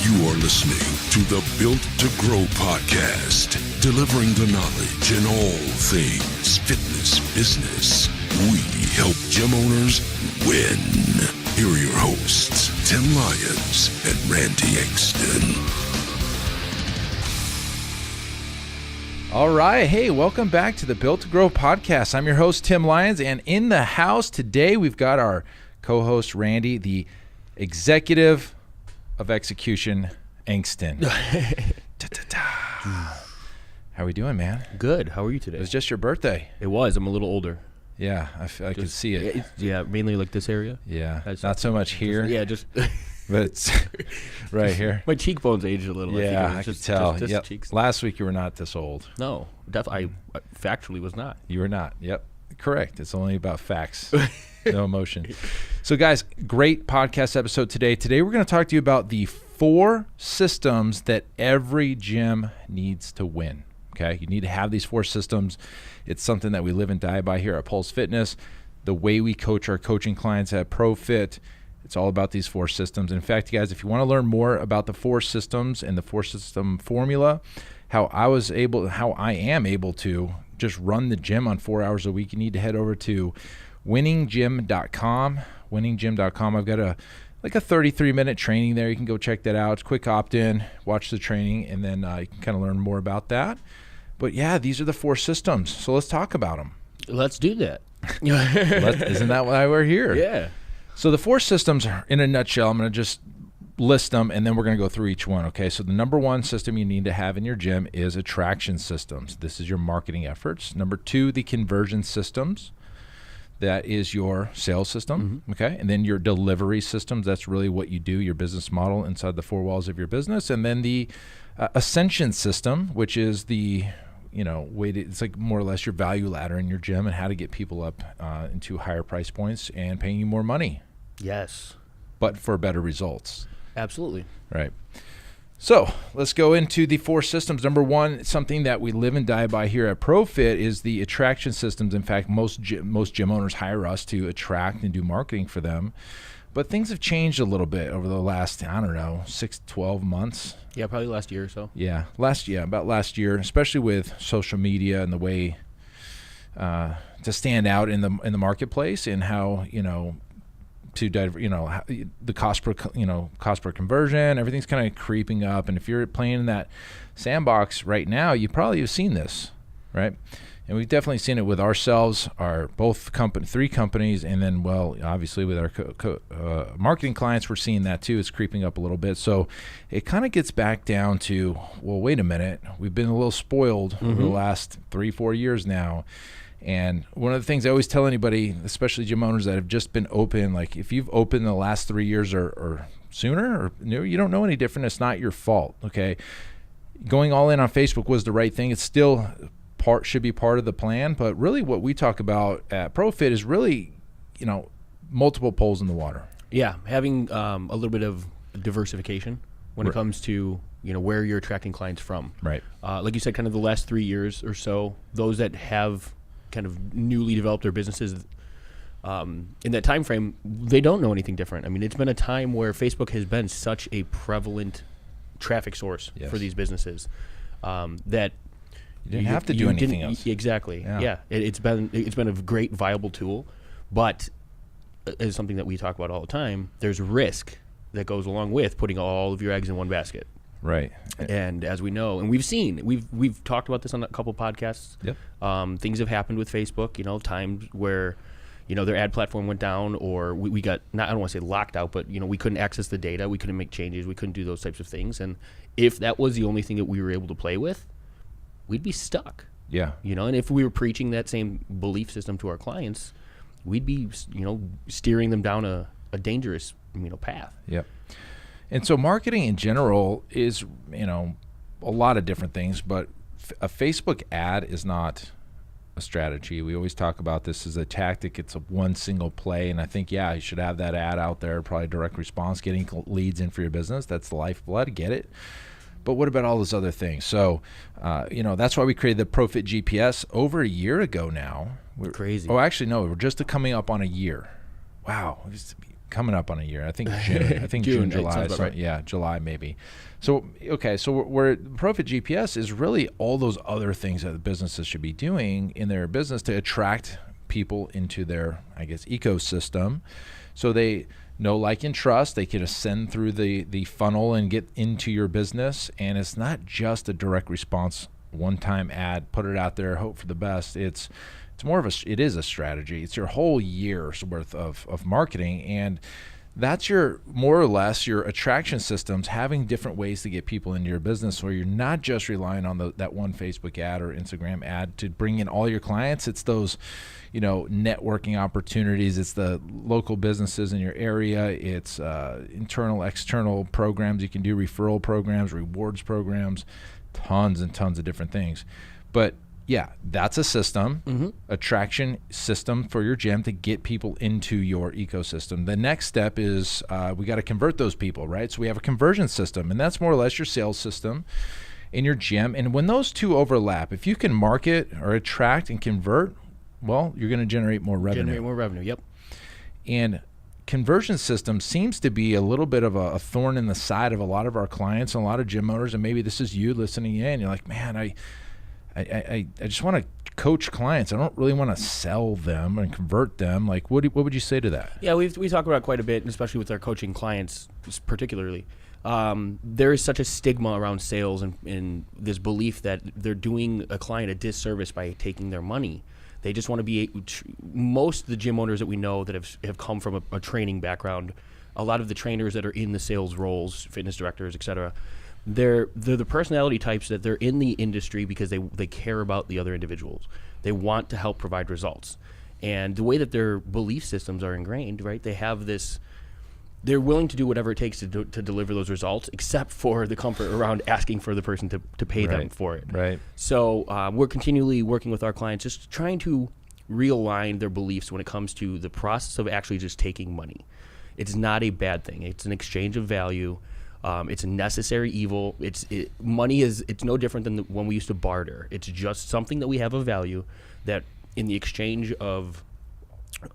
You are listening to the Built to Grow podcast, delivering the knowledge in all things fitness business. We help gym owners win. Here are your hosts, Tim Lyons and Randy Exton. All right. Hey, welcome back to the Built to Grow podcast. I'm your host, Tim Lyons, and in the house today, we've got our co-host, Randy, the executive of execution, Engston. How are we doing, man? Good. How are you today? It was just your birthday. It was. I'm a little older. Yeah, I could see it. Yeah, mainly like this area. Yeah, not so much here. Just but it's right here. My cheekbones aged a little. Yeah, I could tell. Just yep. cheeks. Last week you were not this old. No, I factually was not. You were not. Yep, correct. It's only about facts, no emotion. So, guys, great podcast episode today. Today we're going to talk to you about the 4 systems that every gym needs to win. Okay, you need to have these 4 systems. It's something that we live and die by here at Pulse Fitness. The way we coach our coaching clients at ProFit, it's all about these 4 systems. In fact, you guys, if you want to learn more about the 4 systems and the 4-system formula, how I am able to just run the gym on 4 hours a week, you need to head over to winninggym.com. winninggym.com. I've got a 33-minute training there. You can go check that out. It's quick opt-in, watch the training, and then you can kind of learn more about that. But yeah, these are the 4 systems. So let's talk about them. Let's do that. Isn't that why we're here? Yeah. So the 4 systems, in a nutshell, I'm going to just list them, and then we're going to go through each one. Okay, so the number 1 system you need to have in your gym is attraction systems. This is your marketing efforts. Number 2, the conversion systems. That is your sales system, okay? And then your delivery systems, that's really what you do, your business model inside the 4 walls of your business. And then the Ascension system, which is the, way to, it's like more or less your value ladder in your gym and how to get people up into higher price points and paying you more money. Yes. But for better results. Absolutely. Right. So let's go into the 4 systems. Number 1, something that we live and die by here at ProFit is the attraction systems. In fact, most gym owners hire us to attract and do marketing for them. But things have changed a little bit over the last, 6 to 12 months. Yeah, probably last year or so. Yeah, about last year, especially with social media and the way to stand out in the marketplace and how, the cost per conversion, everything's kind of creeping up. And if you're playing in that sandbox right now, you probably have seen this, right? And we've definitely seen it with ourselves, our 3 companies, and then, obviously with our marketing clients, we're seeing that too. It's creeping up a little bit. So it kind of gets back down to, wait a minute, we've been a little spoiled over the last 3-4 years now. And one of the things I always tell anybody, especially gym owners that have just been open, like if you've opened the last 3 years or sooner, or you don't know any different, it's not your fault, okay? Going all in on Facebook was the right thing. It's still should be part of the plan, but really what we talk about at ProFit is really, multiple poles in the water. Yeah, having a little bit of diversification when it comes to where you're attracting clients from. Right. Like you said, kind of the last 3 years or so, those that have kind of newly developed their businesses in that time frame, they don't know anything different. I mean, it's been a time where Facebook has been such a prevalent traffic source for these businesses that you didn't have to do anything else. Exactly. Yeah. It's been a great viable tool, but as something that we talk about all the time, there's risk that goes along with putting all of your eggs in one basket. Right. And as we know, and we've talked about this on a couple podcasts. Yep. Things have happened with Facebook, times where, their ad platform went down, or we got, I don't want to say locked out, but, we couldn't access the data. We couldn't make changes. We couldn't do those types of things. And if that was the only thing that we were able to play with, we'd be stuck. Yeah. And if we were preaching that same belief system to our clients, we'd be, steering them down a dangerous, path. Yep. And so marketing in general is, a lot of different things, but a Facebook ad is not a strategy. We always talk about this as a tactic. It's a one single play, and I think, you should have that ad out there, probably direct response, getting leads in for your business. That's the lifeblood. Get it? But what about all those other things? So, that's why we created the ProFit GPS over a year ago now. Crazy. Oh, actually, no, we're just coming up on a year. Wow. coming up on a year. I think June. I think June, July. So, right. Yeah, July maybe. So okay, so where Profit GPS is really all those other things that the businesses should be doing in their business to attract people into their, I guess, ecosystem, so they know, like, and trust. They can ascend through the funnel and get into your business. And it's not just a direct response, one-time ad, put it out there, hope for the best. It's more of it is a strategy. It's your whole year's worth of marketing, and that's your more or less your attraction systems, having different ways to get people into your business, where you're not just relying on that one Facebook ad or Instagram ad to bring in all your clients. It's those, networking opportunities. It's the local businesses in your area. It's internal, external programs you can do, referral programs, rewards programs, tons and tons of different things. But yeah, that's a system, attraction system for your gym to get people into your ecosystem. The next step is we got to convert those people, right? So we have a conversion system, and that's more or less your sales system in your gym. And when those two overlap, if you can market or attract and convert, well, you're going to generate more revenue. Yep. And conversion system seems to be a little bit of a thorn in the side of a lot of our clients and a lot of gym owners. And maybe this is you listening in. You're like, man, I just want to coach clients. I don't really want to sell them and convert them. Like, what would you say to that? Yeah, we talk about it quite a bit, and especially with our coaching clients particularly. There is such a stigma around sales and this belief that they're doing a client a disservice by taking their money. They just want to be most of the gym owners that we know that have come from a training background, a lot of the trainers that are in the sales roles, fitness directors, et cetera, they're the personality types that they're in the industry because they care about the other individuals. They want to help provide results. And the way that their belief systems are ingrained, right, they have this, they're willing to do whatever it takes to deliver those results, except for the comfort around asking for the person to pay them for it. Right. So we're continually working with our clients, just trying to realign their beliefs when it comes to the process of actually just taking money. It's not a bad thing. It's an exchange of value. It's a necessary evil. Money is no different than when we used to barter. It's just something that we have of value that in the exchange of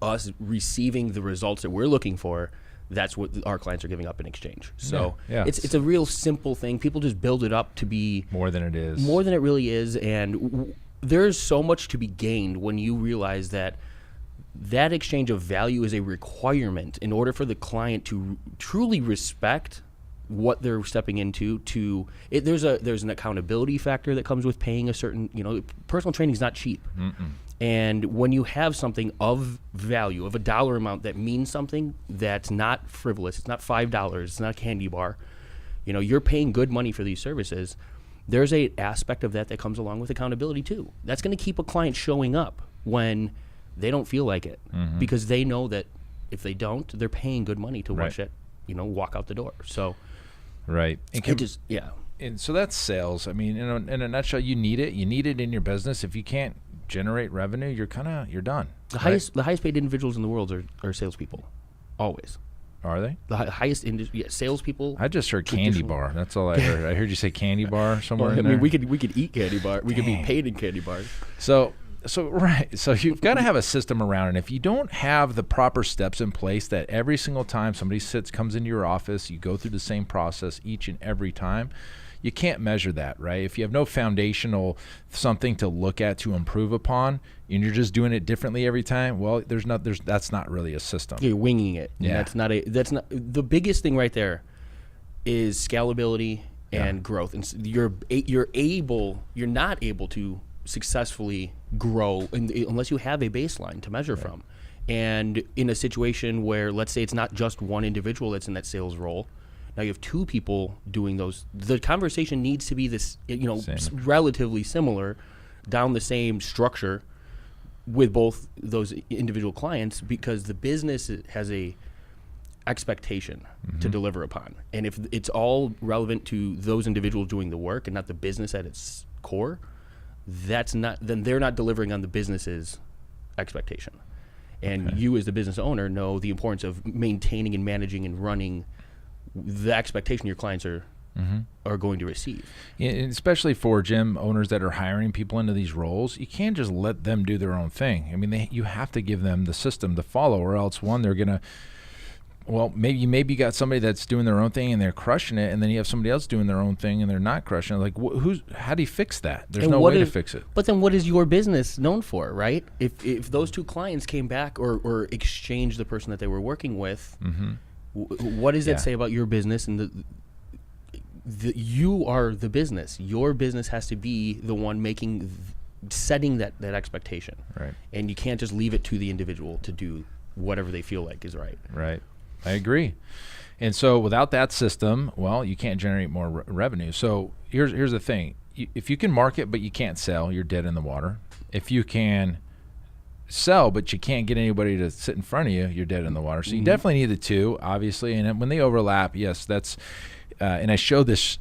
us receiving the results that we're looking for, that's what our clients are giving up in exchange. So it's a real simple thing. People just build it up to be more than it is. More than it really is. And there's so much to be gained when you realize that exchange of value is a requirement in order for the client to truly respect what they're stepping into. There's an accountability factor that comes with paying a certain, personal training is not cheap. And when you have something of value, of a dollar amount that means something that's not frivolous, it's not $5, it's not a candy bar, you're paying good money for these services, there's a aspect of that comes along with accountability too. That's going to keep a client showing up when they don't feel like it, because they know that if they don't, they're paying good money to watch it, walk out the door. So, right. And so that's sales. I mean, in a nutshell, you need it. You need it in your business. If you can't generate revenue, you're done. The highest paid individuals in the world are salespeople, always. Are they? The highest salespeople. I just heard candy bar. That's all I heard. I heard you say candy bar somewhere in there. We could eat candy bar. We could be paid in candy bars. So you've got to have a system around it. If you don't have the proper steps in place, that every single time somebody comes into your office, you go through the same process each and every time, you can't measure that, right? If you have no foundational something to look at to improve upon, and you're just doing it differently every time, well, that's not really a system. You're winging it. Yeah. That's not the biggest thing right there is scalability and growth. And you're not able to successfully grow unless you have a baseline to measure from. And in a situation where, let's say it's not just one individual that's in that sales role, now you have two people doing those. The conversation needs to be this, relatively similar, down the same structure with both those individual clients, because the business has a expectation to deliver upon. And if it's all relevant to those individuals doing the work and not the business at its core, then they're not delivering on the business's expectation. And you as the business owner know the importance of maintaining and managing and running the expectation your clients are going to receive. And especially for gym owners that are hiring people into these roles, you can't just let them do their own thing. I mean, you have to give them the system to follow, or else one, they're going to Well, maybe you got somebody that's doing their own thing and they're crushing it, and then you have somebody else doing their own thing and they're not crushing it. Like, how do you fix that? There's no way to fix it. But then what is your business known for, right? If those two clients came back or exchanged the person that they were working with, what does that say about your business? And you are the business. Your business has to be the one setting that expectation. Right. And you can't just leave it to the individual to do whatever they feel like is right. Right. I agree. And so without that system, well, you can't generate more revenue. So here's the thing. If you can market but you can't sell, you're dead in the water. If you can sell but you can't get anybody to sit in front of you, you're dead in the water. So you definitely need the two, obviously. And when they overlap, yes, that's and I show this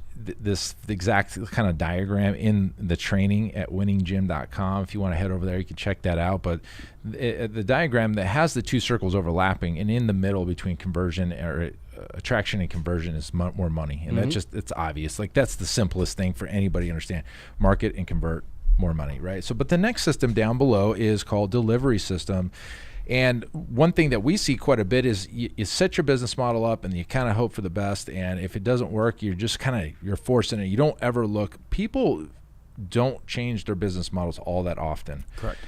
exact kind of diagram in the training at winninggym.com. If you want to head over there, you can check that out. But the diagram that has the two circles overlapping, and in the middle between conversion or attraction and conversion is more money. And it's obvious. Like, that's the simplest thing for anybody to understand. Market and convert, more money, right? So, but the next system down below is called delivery system. And one thing that we see quite a bit is you set your business model up and you kind of hope for the best. And if it doesn't work, you're forcing it. You don't ever look. People don't change their business models all that often. Correct.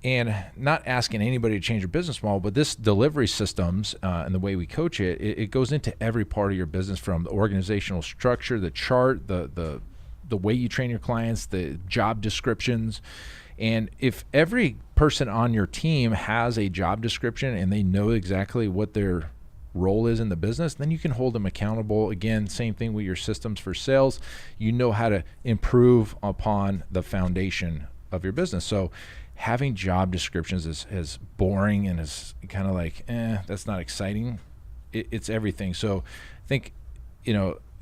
And not asking anybody to change your business model, but this delivery systems and the way we coach it goes into every part of your business, from the organizational structure, the chart, the way you train your clients, the job descriptions. And if every person on your team has a job description and they know exactly what their role is in the business, then you can hold them accountable. Again, same thing with your systems for sales. You know how to improve upon the foundation of your business. So having job descriptions is boring and is kind of like, that's not exciting. It's everything. So I think,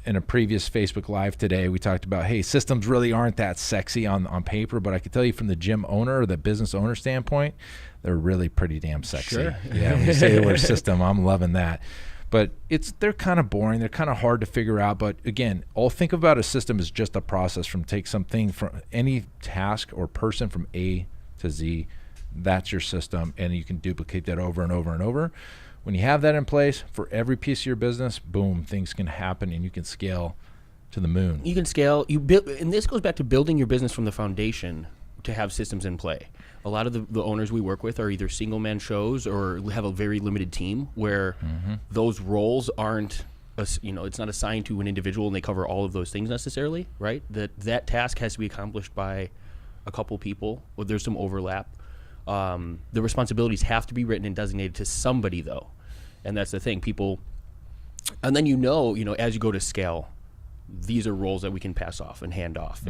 in a previous Facebook Live today, we talked about, hey, systems really aren't that sexy on paper, but I can tell you from the gym owner or the business owner standpoint, they're really pretty damn sexy. Sure. Yeah, when you say the word system, I'm loving that. But they're kind of boring. They're kind of hard to figure out. But again, think about a system as just a process take something from any task or person from A to Z. That's your system, and you can duplicate that over and over and over. When you have that in place for every piece of your business, boom, things can happen and you can scale to the moon. You can scale. And this goes back to building your business from the foundation to have systems in play. A lot of the owners we work with are either single-man shows or have a very limited team where those roles aren't, it's not assigned to an individual and they cover all of those things necessarily, right? That task has to be accomplished by a couple people. Well, there's some overlap. The responsibilities have to be written and designated to somebody, though, and that's the thing. People, and then as you go to scale, these are roles that we can pass off and hand off,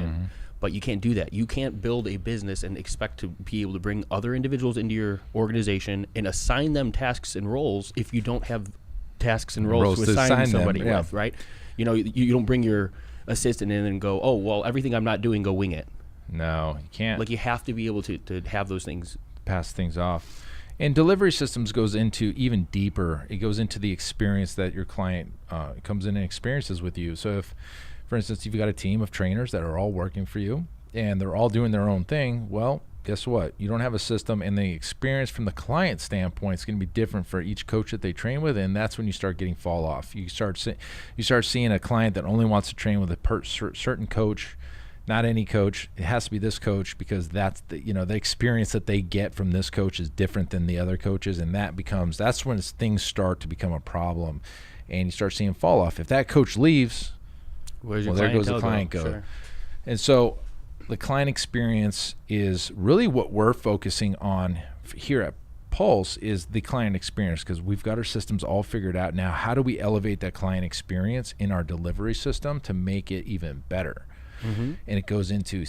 but you can't do that. You can't build a business and expect to be able to bring other individuals into your organization and assign them tasks and roles if you don't have tasks and roles to assign somebody with, right? You don't bring your assistant in and go, oh, well, everything I'm not doing, go wing it. No, you can't. Like, you have to be able to have those things. Pass things off. And delivery systems goes into even deeper. It goes into the experience that your client comes in and experiences with you. So if, for instance, you've got a team of trainers that are all working for you and they're all doing their own thing, well, guess what? You don't have a system, and the experience from the client standpoint is going to be different for each coach that they train with, and that's when you start getting fall off. You start seeing a client that only wants to train with a certain coach. Not any coach. It has to be this coach because that's the experience that they get from this coach is different than the other coaches, and that's when things start to become a problem, and you start seeing fall off. If that coach leaves, there goes the client go. Sure. And so the client experience is really what we're focusing on here at Pulse, is the client experience, because we've got our systems all figured out now. How do we elevate that client experience in our delivery system to make it even better? And it goes into,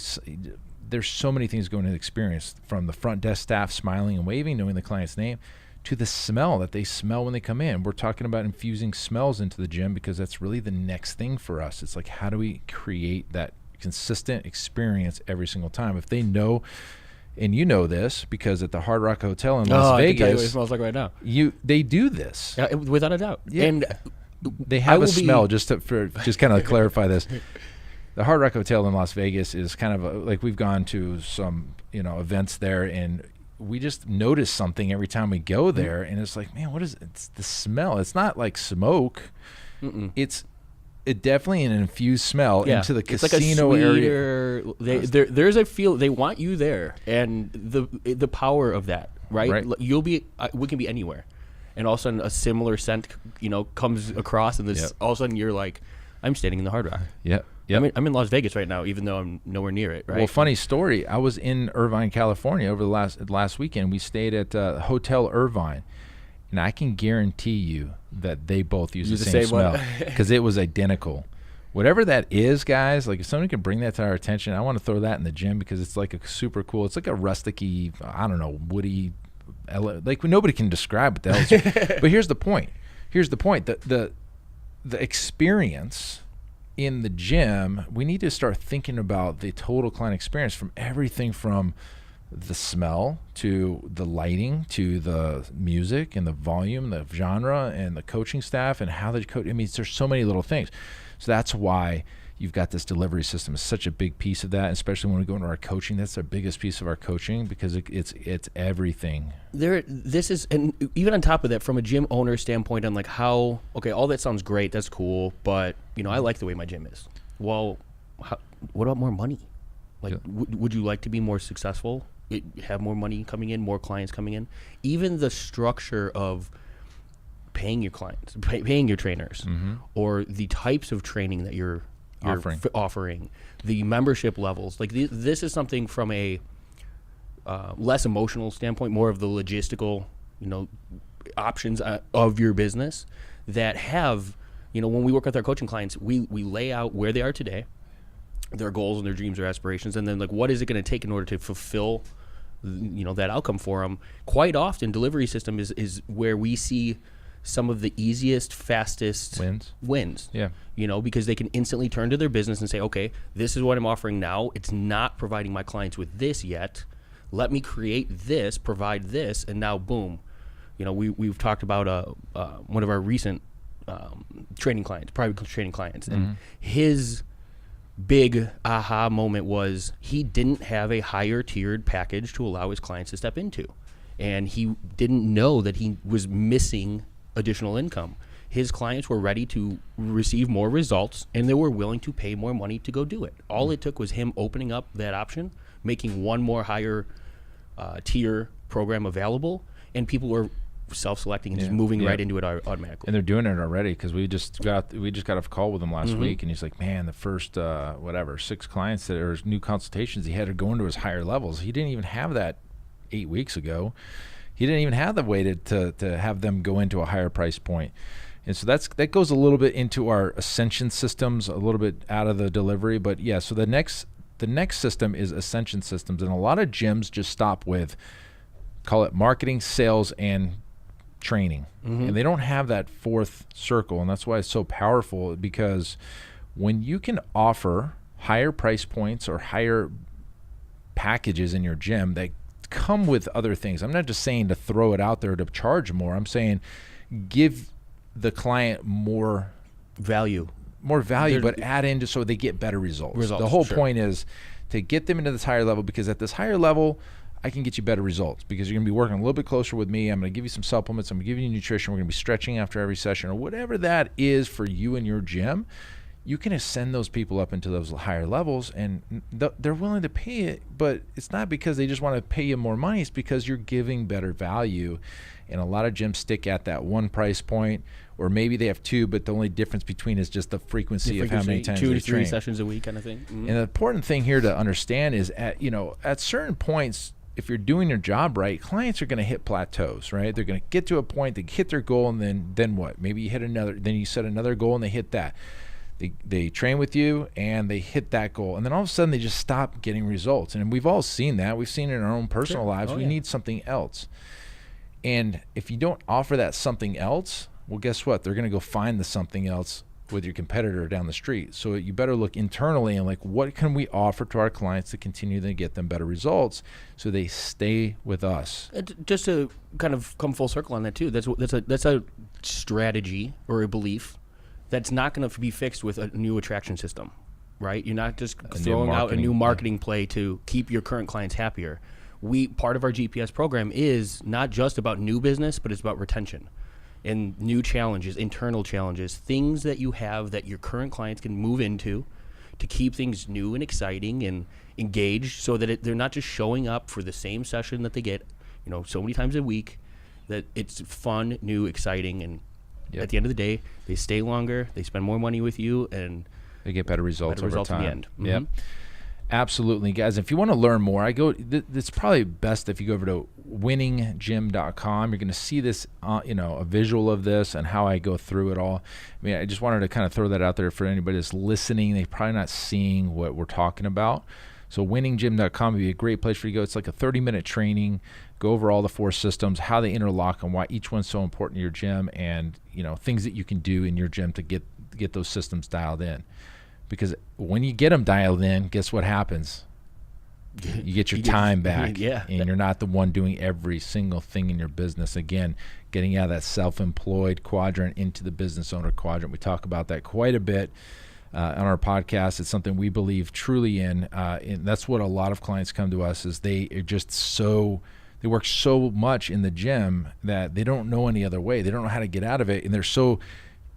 there's so many things going into the experience, from the front desk staff smiling and waving, knowing the client's name, to the smell that they smell when they come in. We're talking about infusing smells into the gym because that's really the next thing for us. It's like, how do we create that consistent experience every single time? If they know, and you know this because at the Hard Rock Hotel in Las Vegas, I can tell you what it smells like right now. They do this. Without a doubt. Yeah. And they have a smell, just kind of clarify this. The Hard Rock Hotel in Las Vegas is kind of like, we've gone to some events there, and we just notice something every time we go there, and it's like, man, what is it? It's the smell. It's not like smoke. It's definitely an infused smell into the casino area. There's a feel. They want you there, and the power of that, right? You'll be. We can be anywhere, and all of a sudden a similar scent, comes across, and this all of a sudden you're like, I'm standing in the Hard Rock. Yep. I'm in Las Vegas right now, even though I'm nowhere near it. Right. Well, funny story. I was in Irvine, California over the last weekend. We stayed at Hotel Irvine, and I can guarantee you that they both use the same smell because it was identical. Whatever that is, guys, like if somebody can bring that to our attention, I want to throw that in the gym because it's like a super cool. It's like a rustic-y, I don't know, woody, like nobody can describe what the hell it's. But here's the point. The experience in the gym, we need to start thinking about the total client experience, from everything from the smell to the lighting to the music and the volume, the genre, and the coaching staff and how they coach. I mean, there's so many little things. So that's why you've got this delivery system. It's such a big piece of that, especially when we go into our coaching. That's the biggest piece of our coaching because it's everything. This is, and even on top of that, from a gym owner standpoint, I'm like, all that sounds great, that's cool, but I like the way my gym is. Well, what about more money? Like, would you like to be more successful? Have more money coming in, more clients coming in? Even the structure of paying your clients, paying your trainers, or the types of training that you're offering, the membership levels. Like this is something from a less emotional standpoint, more of the logistical, options of your business that have, when we work with our coaching clients, we lay out where they are today, their goals and their dreams or aspirations, and then like what is it going to take in order to fulfill that outcome for them. Quite often delivery system is where we see some of the easiest, fastest wins. Yeah. Because they can instantly turn to their business and say, okay, this is what I'm offering now. It's not providing my clients with this yet. Let me create this, provide this, and now boom. We've talked about one of our recent training clients, private training clients, and his big aha moment was he didn't have a higher tiered package to allow his clients to step into. And he didn't know that he was missing additional income. His clients were ready to receive more results, and they were willing to pay more money to go do it. All it took was him opening up that option, making one more higher tier program available, and people were self-selecting and just moving right into it automatically. And they're doing it already because we just got a call with him last week, and he's like, man, the first 6 clients that are new consultations he had to go into his higher levels. He didn't even have that 8 weeks ago. He didn't even have the way to have them go into a higher price point. And so that goes a little bit into our Ascension systems, a little bit out of the delivery. But yeah, so the next system is Ascension systems. And a lot of gyms just stop with, call it marketing, sales, and training. And they don't have that fourth circle. And that's why it's so powerful, because when you can offer higher price points or higher packages in your gym that come with other things. I'm not just saying to throw it out there to charge more. I'm saying give the client more value, but add in just so they get better results. The whole point is to get them into this higher level, because at this higher level, I can get you better results because you're going to be working a little bit closer with me. I'm going to give you some supplements. I'm going to give you nutrition. We're going to be stretching after every session, or whatever that is for you and your gym. You can ascend those people up into those higher levels, and they're willing to pay it, but it's not because they just want to pay you more money. It's because you're giving better value. And a lot of gyms stick at that one price point, or maybe they have 2, but the only difference between is just the frequency of how many times 2 they to 3 train. sessions a week kind of thing. And the important thing here to understand is at certain points, if you're doing your job right, clients are going to hit plateaus, right? They're going to get to a point, they hit their goal, and then what? Maybe you hit another, then you set another goal and they hit that. They train with you and they hit that goal, and then all of a sudden they just stop getting results. And we've all seen that. We've seen it in our own personal lives. We need something else. And if you don't offer that something else, well, guess what? They're going to go find the something else with your competitor down the street. So you better look internally and like, what can we offer to our clients to continue to get them better results so they stay with us? Just to kind of come full circle on that too, that's a strategy or a belief that's not going to be fixed with a new attraction system, right? You're not just throwing out a new marketing play to keep your current clients happier. part of our GPS program is not just about new business, but it's about retention and new challenges, internal challenges, things that you have that your current clients can move into to keep things new and exciting and engaged, so that they're not just showing up for the same session that they get, so many times a week, that it's fun, new, exciting, and at the end of the day, they stay longer, they spend more money with you, and they get better results over time. In the end. Yep. Absolutely, guys. If you want to learn more, it's probably best if you go over to winninggym.com. You're going to see this, a visual of this and how I go through it all. I mean, I just wanted to kind of throw that out there for anybody that's listening. They're probably not seeing what we're talking about. So winninggym.com would be a great place for you to go. It's like a 30-minute training. Go over all the 4 systems, how they interlock, and why each one's so important to your gym, and things that you can do in your gym to get those systems dialed in. Because when you get them dialed in, guess what happens? You get your time back, and you're not the one doing every single thing in your business. Again, getting out of that self-employed quadrant into the business owner quadrant. We talk about that quite a bit on our podcast. It's something we believe truly in, and that's what a lot of clients come to us is they are just they work so much in the gym that they don't know any other way. They don't know how to get out of it, and they're so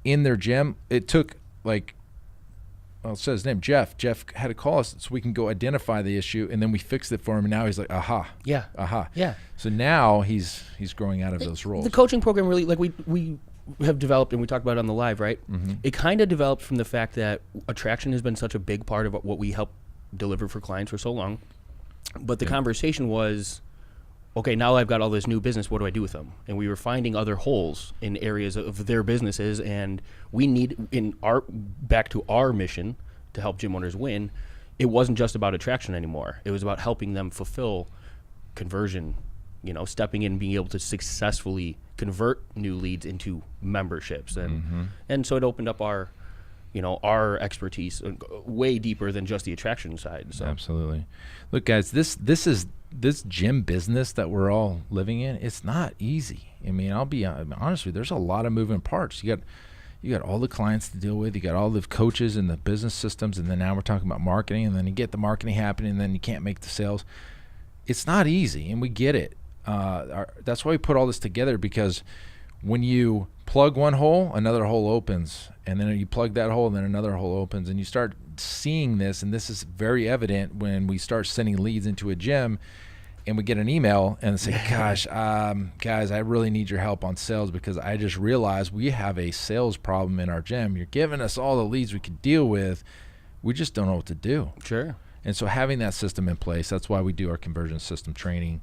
in their gym. It took it says his name, Jeff. Jeff had to call us so we can go identify the issue, and then we fixed it for him, and now he's like, aha. Yeah. Aha. Yeah. So now he's growing out of those roles. The coaching program really, like we have developed, and we talked about it on the live, right? Mm-hmm. It kind of developed from the fact that attraction has been such a big part of what we help deliver for clients for so long. But the conversation was, okay, now I've got all this new business, what do I do with them? And we were finding other holes in areas of their businesses, and we need, back to our mission to help gym owners win, it wasn't just about attraction anymore. It was about helping them fulfill conversion, stepping in and being able to successfully convert new leads into memberships. And so it opened up our expertise way deeper than just the attraction side. So. Absolutely. Look, guys, this gym business that we're all living in, it's not easy. I mean, I'll be honest with you, there's a lot of moving parts. You got all the clients to deal with, you got all the coaches and the business systems, and then now we're talking about marketing, and then you get the marketing happening, and then you can't make the sales. It's not easy, and we get it. That's why we put all this together, because when you plug one hole, another hole opens, and then you plug that hole, and then another hole opens, and you start seeing this, and this is very evident when we start sending leads into a gym, and we get an email and say, gosh, guys, I really need your help on sales, because I just realized we have a sales problem in our gym. You're giving us all the leads we could deal with. We just don't know what to do. Sure. And so having that system in place, that's why we do our conversion system training.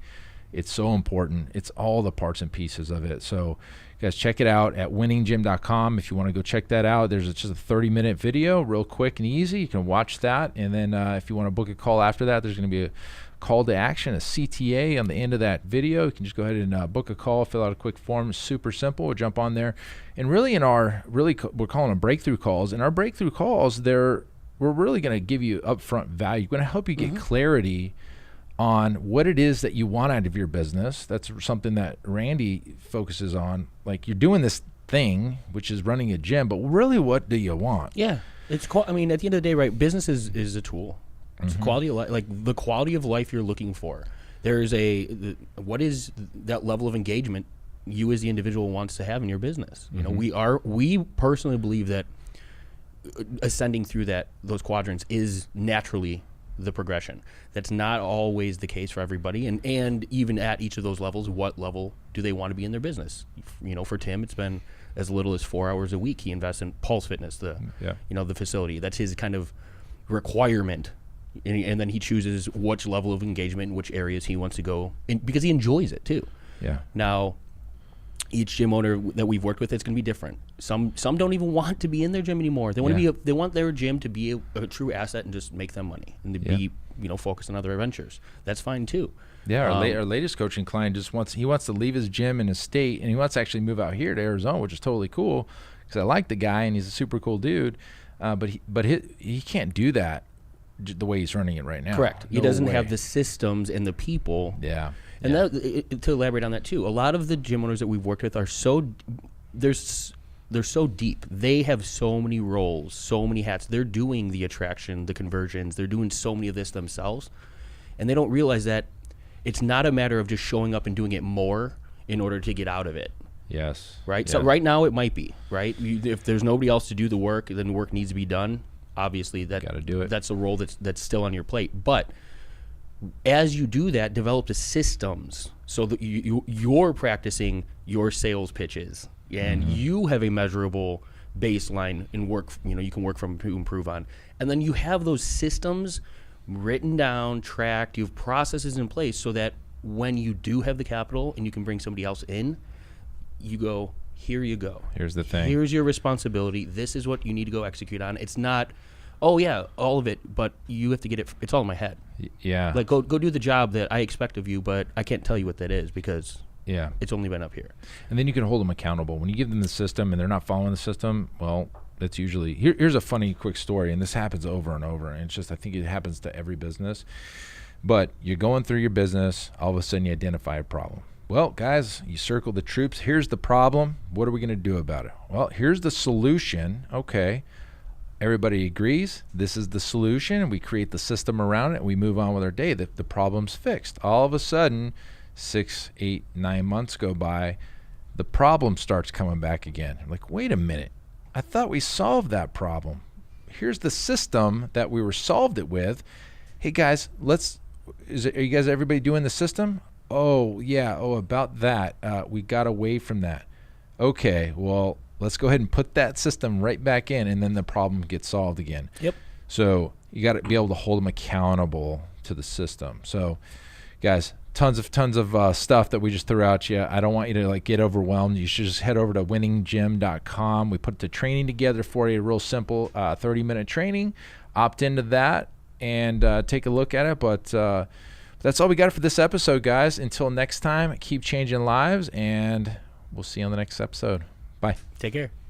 It's so important. It's all the parts and pieces of it. So guys, check it out at winninggym.com. If you want to go check that out, there's just a 30-minute video, real quick and easy. You can watch that. And then if you want to book a call after that, there's going to be a call to action, a CTA on the end of that video. You can just go ahead and book a call, fill out a quick form. It's super simple. We'll jump on there. And really we're calling them breakthrough calls. And our breakthrough calls, we're really going to give you upfront value. We're going to help you get clarity on what it is that you want out of your business. That's something that Randy focuses on. Like, you're doing this thing, which is running a gym, but really what do you want? Yeah. At the end of the day, right, business is a tool. It's quality of life, like the quality of life you're looking for. There's what is that level of engagement you as the individual wants to have in your business? We personally believe that ascending through those quadrants is naturally the progression. That's not always the case for everybody, and even at each of those levels, what level do they want to be in their business? For Tim, it's been as little as 4 hours a week he invests in Pulse Fitness, the facility. That's his kind of requirement, and then he chooses which level of engagement, which areas he wants to go in, because he enjoys it too. Yeah. Now, each gym owner that we've worked with, it's going to be different. Some don't even want to be in their gym anymore. They want to be. They want their gym to be a true asset and just make them money, and to be focused on other adventures. That's fine too. Yeah, our latest coaching client wants to leave his gym in his state, and he wants to actually move out here to Arizona, which is totally cool because I like the guy and he's a super cool dude. But he can't do that the way he's running it right now. Correct. He doesn't have the systems and the people. Yeah. And to elaborate on that too, a lot of the gym owners that we've worked with are they're so deep. They have so many roles, so many hats. They're doing the attraction, the conversions. They're doing so many of this themselves, and they don't realize that It's not a matter of just showing up and doing it more in order to get out of it. Yes. Right? Yeah. So right now it might be, right? If there's nobody else to do the work, then work needs to be done. Obviously, Gotta do it. that's a role that's still on your plate. But as you do that, develop the systems so that you're practicing your sales pitches, and you have a measurable baseline in work, you can work from to improve on. And then you have those systems written down, tracked, you have processes in place so that when you do have the capital and you can bring somebody else in, you go, here you go. Here's the thing. Here's your responsibility. This is what you need to go execute on. It's not, oh yeah, all of it, but you have to get it. It's all in my head. Yeah. Like go do the job that I expect of you, but I can't tell you what that is because it's only been up here. And then you can hold them accountable. When you give them the system and they're not following the system, well, that's usually here's a funny quick story, and this happens over and over, and it's just, I think it happens to every business. But you're going through your business, all of a sudden you identify a problem. Well, guys, you circle the troops. Here's the problem. What are we going to do about it? Well, here's the solution. Okay. Everybody agrees this is the solution, and we create the system around it, and we move on with our day. The problem's fixed. All of a sudden, 6, 8, 9 months go by, the problem starts coming back again. I'm like, wait a minute. I thought we solved that problem. Here's the system that we were solved it with. Hey guys, are you guys, everybody doing the system? Oh yeah, about that. We got away from that. Okay, well, let's go ahead and put that system right back in, and then the problem gets solved again. Yep. So you got to be able to hold them accountable to the system. So guys, tons of stuff that we just threw at you. I don't want you to get overwhelmed. You should just head over to winninggym.com. We put the training together for you, real simple 30-minute training. Opt into that and take a look at it. But that's all we got for this episode, guys. Until next time, keep changing lives, and we'll see you on the next episode. Bye. Take care.